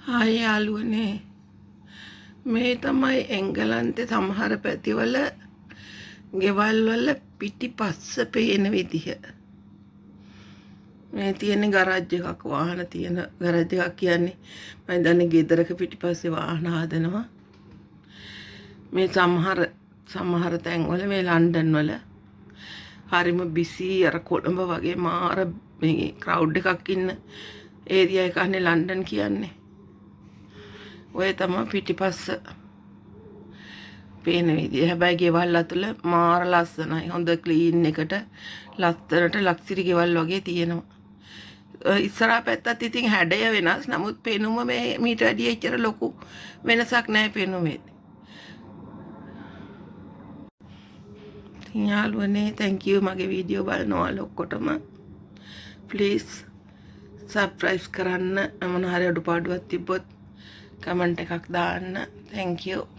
Hi යාළුවනේ මේ තමයි එංගලන්තේ සමහර පැතිවල ගෙවල් වල පිටිපස්ස පේන විදිහ. මේ තියෙන ගරාජ් එකක් වාහන තියෙන ගරාජ් එකක් කියන්නේ මම දන්නේ ගෙදරක පිටිපස්සේ වාහන හදනවා. මේ සමහර තැන්වල මේ ලන්ඩන් වල හරිම බිසි අර කොළඹ වගේ මාර මේ ක්‍රවුඩ් එකක් ඉන්න ඒරියා එකනේ ලන්ඩන් කියන්නේ. ඔය තමයි පිටිපස්ස පේන විදිය. හැබැයි ගෙවල් අතුල මාර ලස්සනයි. හොඳ ක්ලීන් එකට ලස්සනට ලක්සිරි ගෙවල් වගේ තියෙනවා. ඉස්සරහා පැත්තත් ඉතින් හැඩය වෙනස්. නමුත් පෙනුම මේ මීට වැඩිය එච්චර ලොකු වෙනසක් නැහැ පෙනුමේ. යාළුවනේ thank you මගේ වීඩියෝ බලනවා ඔක්කොටම. please subscribe කරන්න. මොන හරි අඩුපාඩුවක් තිබ්බොත් කමෙන්ට් එකක් දාන්න. thank you.